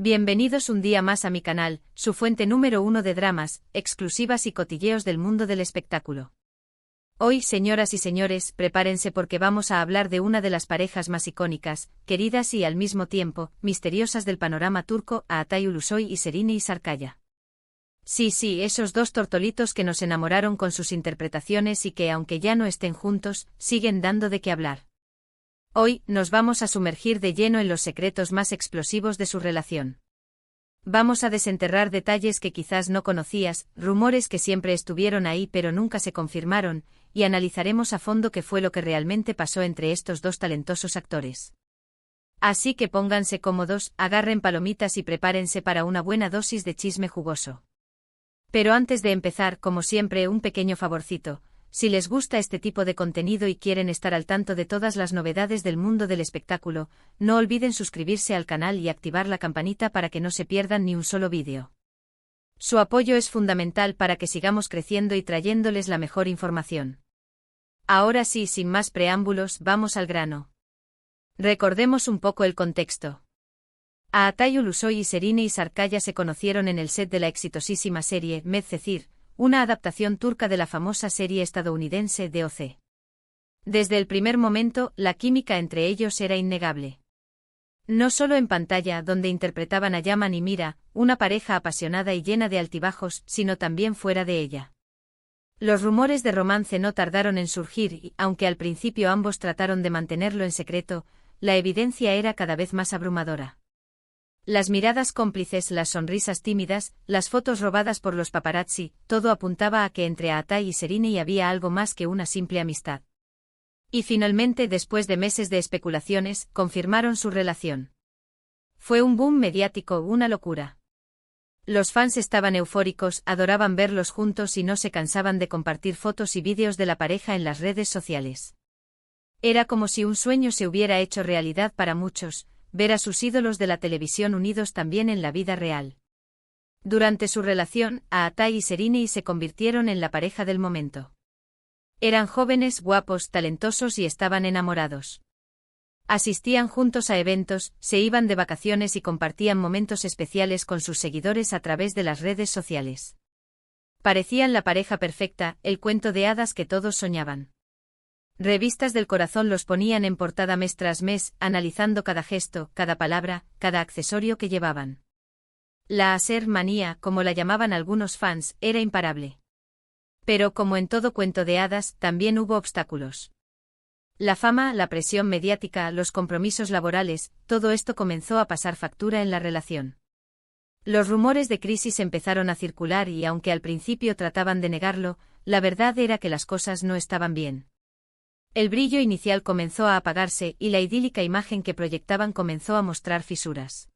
Bienvenidos un día más a mi canal, su fuente número 1 de dramas, exclusivas y cotilleos del mundo del espectáculo. Hoy, señoras y señores, prepárense porque vamos a hablar de una de las parejas más icónicas, queridas y al mismo tiempo, misteriosas del panorama turco, Atay Ulusoy y Şehrine Sarıkaya. Sí, esos dos tortolitos que nos enamoraron con sus interpretaciones y que, aunque ya no estén juntos, siguen dando de qué hablar. Hoy, nos vamos a sumergir de lleno en los secretos más explosivos de su relación. Vamos a desenterrar detalles que quizás no conocías, rumores que siempre estuvieron ahí pero nunca se confirmaron, y analizaremos a fondo qué fue lo que realmente pasó entre estos dos talentosos actores. Así que pónganse cómodos, agarren palomitas y prepárense para una buena dosis de chisme jugoso. Pero antes de empezar, como siempre, un pequeño favorcito. Si les gusta este tipo de contenido y quieren estar al tanto de todas las novedades del mundo del espectáculo, no olviden suscribirse al canal y activar la campanita para que no se pierdan ni un solo vídeo. Su apoyo es fundamental para que sigamos creciendo y trayéndoles la mejor información. Ahora sí, sin más preámbulos, vamos al grano. Recordemos un poco el contexto. Atay Ulusoy y Şehrine Sarıkaya se conocieron en el set de la exitosísima serie Medcezir, una adaptación turca de la famosa serie estadounidense DOC. Desde el primer momento, la química entre ellos era innegable. No solo en pantalla, donde interpretaban a Yaman y Mira, una pareja apasionada y llena de altibajos, sino también fuera de ella. Los rumores de romance no tardaron en surgir y, aunque al principio ambos trataron de mantenerlo en secreto, la evidencia era cada vez más abrumadora. Las miradas cómplices, las sonrisas tímidas, las fotos robadas por los paparazzi, todo apuntaba a que entre Atay y Şehrine había algo más que una simple amistad. Y finalmente, después de meses de especulaciones, confirmaron su relación. Fue un boom mediático, una locura. Los fans estaban eufóricos, adoraban verlos juntos y no se cansaban de compartir fotos y vídeos de la pareja en las redes sociales. Era como si un sueño se hubiera hecho realidad para muchos, ver a sus ídolos de la televisión unidos también en la vida real. Durante su relación, Atay y Şehrine se convirtieron en la pareja del momento. Eran jóvenes, guapos, talentosos y estaban enamorados. Asistían juntos a eventos, se iban de vacaciones y compartían momentos especiales con sus seguidores a través de las redes sociales. Parecían la pareja perfecta, el cuento de hadas que todos soñaban. Revistas del corazón los ponían en portada mes tras mes, analizando cada gesto, cada palabra, cada accesorio que llevaban. La Aşer manía, como la llamaban algunos fans, era imparable. Pero como en todo cuento de hadas, también hubo obstáculos. La fama, la presión mediática, los compromisos laborales, todo esto comenzó a pasar factura en la relación. Los rumores de crisis empezaron a circular y aunque al principio trataban de negarlo, la verdad era que las cosas no estaban bien. El brillo inicial comenzó a apagarse y la idílica imagen que proyectaban comenzó a mostrar fisuras.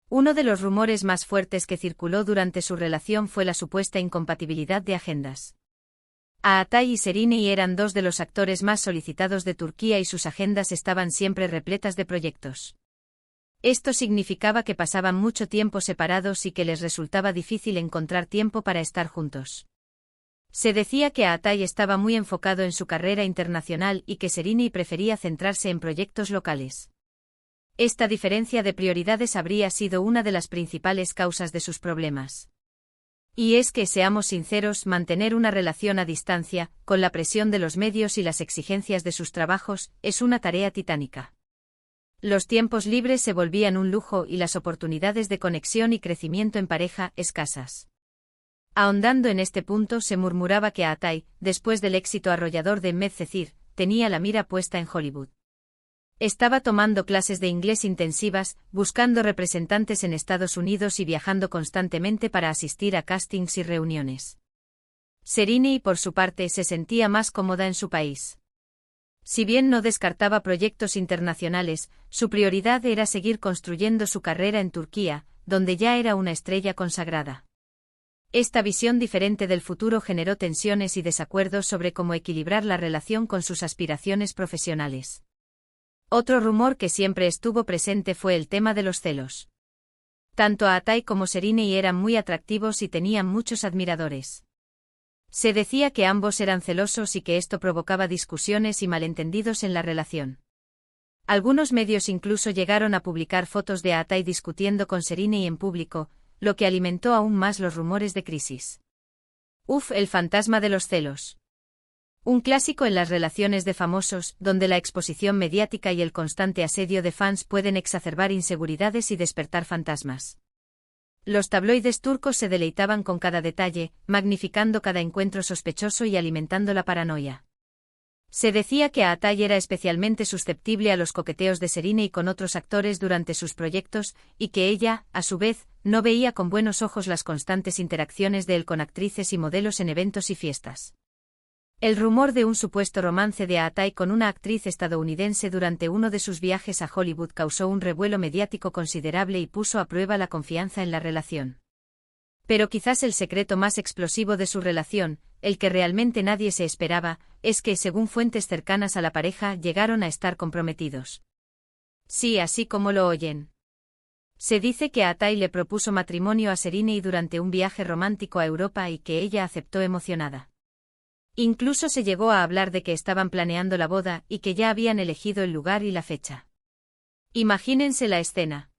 Uno de los rumores más fuertes que circuló durante su relación fue la supuesta incompatibilidad de agendas. Atay y Şehrine eran dos de los actores más solicitados de Turquía y sus agendas estaban siempre repletas de proyectos. Esto significaba que pasaban mucho tiempo separados y que les resultaba difícil encontrar tiempo para estar juntos. Se decía que Atay estaba muy enfocado en su carrera internacional y que Şehrine prefería centrarse en proyectos locales. Esta diferencia de prioridades habría sido una de las principales causas de sus problemas. Y es que, seamos sinceros, mantener una relación a distancia, con la presión de los medios y las exigencias de sus trabajos, es una tarea titánica. Los tiempos libres se volvían un lujo y las oportunidades de conexión y crecimiento en pareja, escasas. Ahondando en este punto, se murmuraba que Atay, después del éxito arrollador de Medcezir, tenía la mira puesta en Hollywood. Estaba tomando clases de inglés intensivas, buscando representantes en Estados Unidos y viajando constantemente para asistir a castings y reuniones. Şehrine, por su parte, se sentía más cómoda en su país. Si bien no descartaba proyectos internacionales, su prioridad era seguir construyendo su carrera en Turquía, donde ya era una estrella consagrada. Esta visión diferente del futuro generó tensiones y desacuerdos sobre cómo equilibrar la relación con sus aspiraciones profesionales. Otro rumor que siempre estuvo presente fue el tema de los celos. Tanto Atay como Şehrine eran muy atractivos y tenían muchos admiradores. Se decía que ambos eran celosos y que esto provocaba discusiones y malentendidos en la relación. Algunos medios incluso llegaron a publicar fotos de Atay discutiendo con Serínei en público, lo que alimentó aún más los rumores de crisis. Uf, el fantasma de los celos. Un clásico en las relaciones de famosos, donde la exposición mediática y el constante asedio de fans pueden exacerbar inseguridades y despertar fantasmas. Los tabloides turcos se deleitaban con cada detalle, magnificando cada encuentro sospechoso y alimentando la paranoia. Se decía que Atay era especialmente susceptible a los coqueteos de Serínei con otros actores durante sus proyectos, y que ella, a su vez, no veía con buenos ojos las constantes interacciones de él con actrices y modelos en eventos y fiestas. El rumor de un supuesto romance de Atay con una actriz estadounidense durante uno de sus viajes a Hollywood causó un revuelo mediático considerable y puso a prueba la confianza en la relación. Pero quizás el secreto más explosivo de su relación, el que realmente nadie se esperaba, es que, según fuentes cercanas a la pareja, llegaron a estar comprometidos. Sí, así como lo oyen. Se dice que Atay le propuso matrimonio a Serínei durante un viaje romántico a Europa y que ella aceptó emocionada. Incluso se llegó a hablar de que estaban planeando la boda y que ya habían elegido el lugar y la fecha. Imagínense la escena.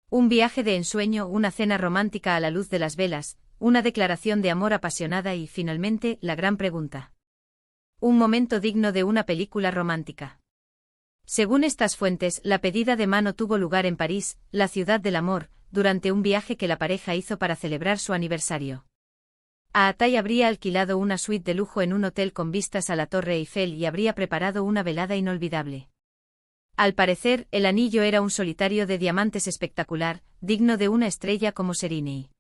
Un viaje de ensueño, una cena romántica a la luz de las velas, una declaración de amor apasionada y, finalmente, la gran pregunta. Un momento digno de una película romántica. Según estas fuentes, la pedida de mano tuvo lugar en París, la ciudad del amor, durante un viaje que la pareja hizo para celebrar su aniversario. Atay habría alquilado una suite de lujo en un hotel con vistas a la Torre Eiffel y habría preparado una velada inolvidable. Al parecer, el anillo era un solitario de diamantes espectacular, digno de una estrella como Serínei.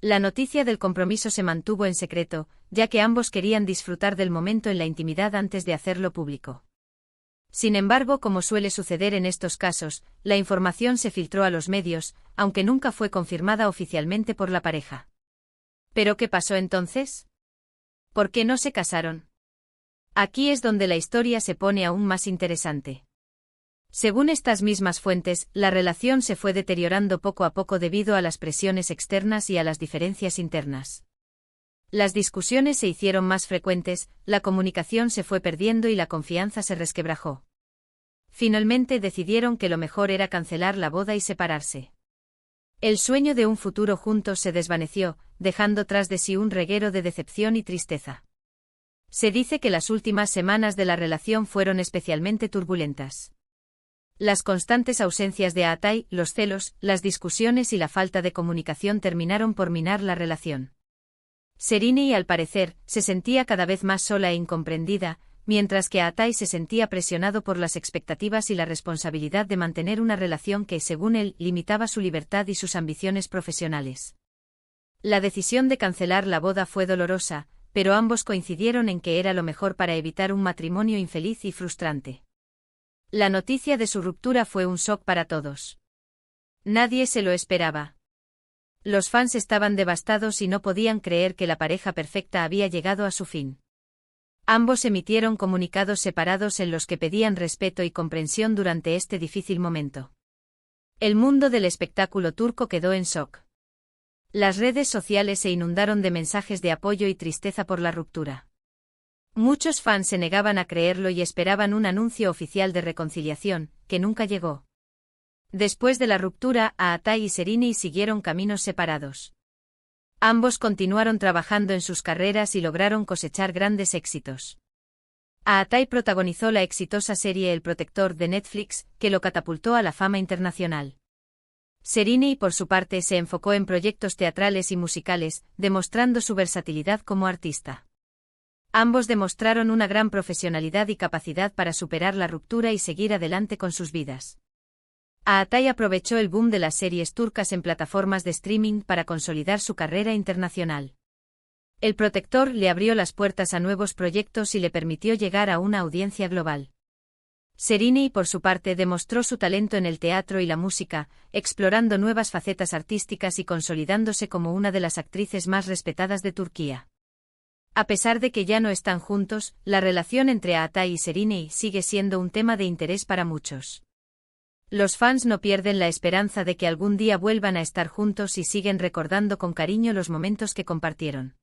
La noticia del compromiso se mantuvo en secreto, ya que ambos querían disfrutar del momento en la intimidad antes de hacerlo público. Sin embargo, como suele suceder en estos casos, la información se filtró a los medios, aunque nunca fue confirmada oficialmente por la pareja. ¿Pero qué pasó entonces? ¿Por qué no se casaron? Aquí es donde la historia se pone aún más interesante. Según estas mismas fuentes, la relación se fue deteriorando poco a poco debido a las presiones externas y a las diferencias internas. Las discusiones se hicieron más frecuentes, la comunicación se fue perdiendo y la confianza se resquebrajó. Finalmente decidieron que lo mejor era cancelar la boda y separarse. El sueño de un futuro juntos se desvaneció, dejando tras de sí un reguero de decepción y tristeza. Se dice que las últimas semanas de la relación fueron especialmente turbulentas. Las constantes ausencias de Atay, los celos, las discusiones y la falta de comunicación terminaron por minar la relación. Serínei, al parecer, se sentía cada vez más sola e incomprendida, mientras que Atay se sentía presionado por las expectativas y la responsabilidad de mantener una relación que, según él, limitaba su libertad y sus ambiciones profesionales. La decisión de cancelar la boda fue dolorosa, pero ambos coincidieron en que era lo mejor para evitar un matrimonio infeliz y frustrante. La noticia de su ruptura fue un shock para todos. Nadie se lo esperaba. Los fans estaban devastados y no podían creer que la pareja perfecta había llegado a su fin. Ambos emitieron comunicados separados en los que pedían respeto y comprensión durante este difícil momento. El mundo del espectáculo turco quedó en shock. Las redes sociales se inundaron de mensajes de apoyo y tristeza por la ruptura. Muchos fans se negaban a creerlo y esperaban un anuncio oficial de reconciliación, que nunca llegó. Después de la ruptura, Atay y Serínei siguieron caminos separados. Ambos continuaron trabajando en sus carreras y lograron cosechar grandes éxitos. Atay protagonizó la exitosa serie El Protector de Netflix, que lo catapultó a la fama internacional. Serínei, por su parte, se enfocó en proyectos teatrales y musicales, demostrando su versatilidad como artista. Ambos demostraron una gran profesionalidad y capacidad para superar la ruptura y seguir adelante con sus vidas. Atay aprovechó el boom de las series turcas en plataformas de streaming para consolidar su carrera internacional. El Protector le abrió las puertas a nuevos proyectos y le permitió llegar a una audiencia global. Serínei, por su parte, demostró su talento en el teatro y la música, explorando nuevas facetas artísticas y consolidándose como una de las actrices más respetadas de Turquía. A pesar de que ya no están juntos, la relación entre Atay y Serínei sigue siendo un tema de interés para muchos. Los fans no pierden la esperanza de que algún día vuelvan a estar juntos y siguen recordando con cariño los momentos que compartieron.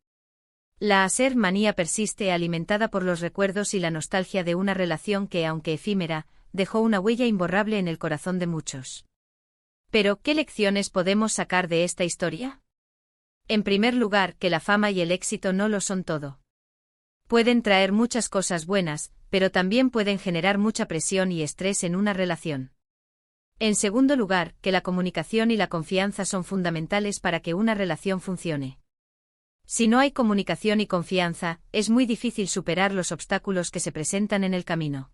La Aser manía persiste, alimentada por los recuerdos y la nostalgia de una relación que, aunque efímera, dejó una huella imborrable en el corazón de muchos. Pero, ¿qué lecciones podemos sacar de esta historia? En primer lugar, que la fama y el éxito no lo son todo. Pueden traer muchas cosas buenas, pero también pueden generar mucha presión y estrés en una relación. En segundo lugar, que la comunicación y la confianza son fundamentales para que una relación funcione. Si no hay comunicación y confianza, es muy difícil superar los obstáculos que se presentan en el camino.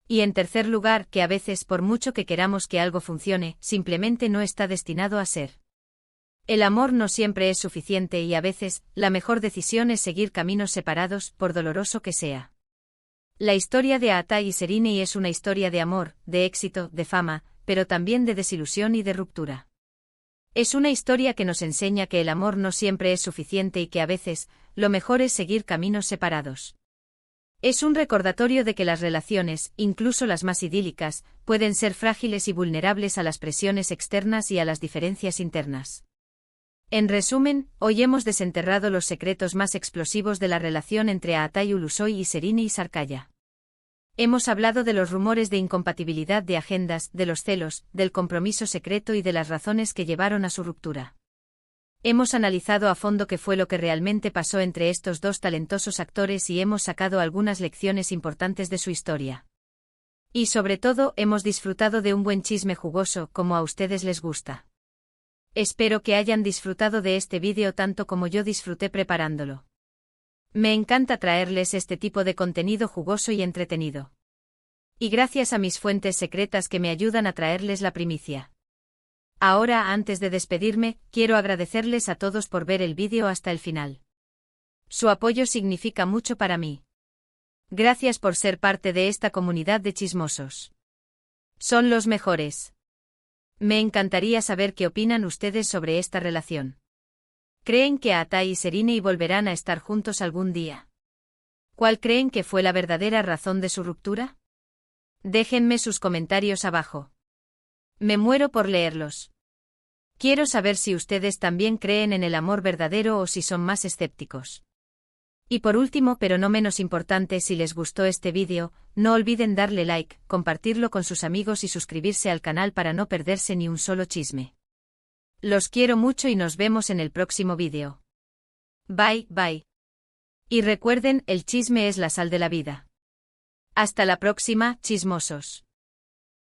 Y en tercer lugar, que a veces, por mucho que queramos que algo funcione, simplemente no está destinado a ser. El amor no siempre es suficiente y a veces, la mejor decisión es seguir caminos separados, por doloroso que sea. La historia de Aatai y Sereni es una historia de amor, de éxito, de fama, pero también de desilusión y de ruptura. Es una historia que nos enseña que el amor no siempre es suficiente y que a veces, lo mejor es seguir caminos separados. Es un recordatorio de que las relaciones, incluso las más idílicas, pueden ser frágiles y vulnerables a las presiones externas y a las diferencias internas. En resumen, hoy hemos desenterrado los secretos más explosivos de la relación entre Aatai Ulusoy y Sereni y Sarkaya. Hemos hablado de los rumores de incompatibilidad de agendas, de los celos, del compromiso secreto y de las razones que llevaron a su ruptura. Hemos analizado a fondo qué fue lo que realmente pasó entre estos dos talentosos actores y hemos sacado algunas lecciones importantes de su historia. Y sobre todo, hemos disfrutado de un buen chisme jugoso, como a ustedes les gusta. Espero que hayan disfrutado de este vídeo tanto como yo disfruté preparándolo. Me encanta traerles este tipo de contenido jugoso y entretenido. Y gracias a mis fuentes secretas que me ayudan a traerles la primicia. Ahora, antes de despedirme, quiero agradecerles a todos por ver el vídeo hasta el final. Su apoyo significa mucho para mí. Gracias por ser parte de esta comunidad de chismosos. Son los mejores. Me encantaría saber qué opinan ustedes sobre esta relación. ¿Creen que Aatai y Sereni volverán a estar juntos algún día? ¿Cuál creen que fue la verdadera razón de su ruptura? Déjenme sus comentarios abajo. Me muero por leerlos. Quiero saber si ustedes también creen en el amor verdadero o si son más escépticos. Y por último, pero no menos importante, si les gustó este vídeo, no olviden darle like, compartirlo con sus amigos y suscribirse al canal para no perderse ni un solo chisme. Los quiero mucho y nos vemos en el próximo vídeo. Bye, bye. Y recuerden, el chisme es la sal de la vida. Hasta la próxima, chismosos.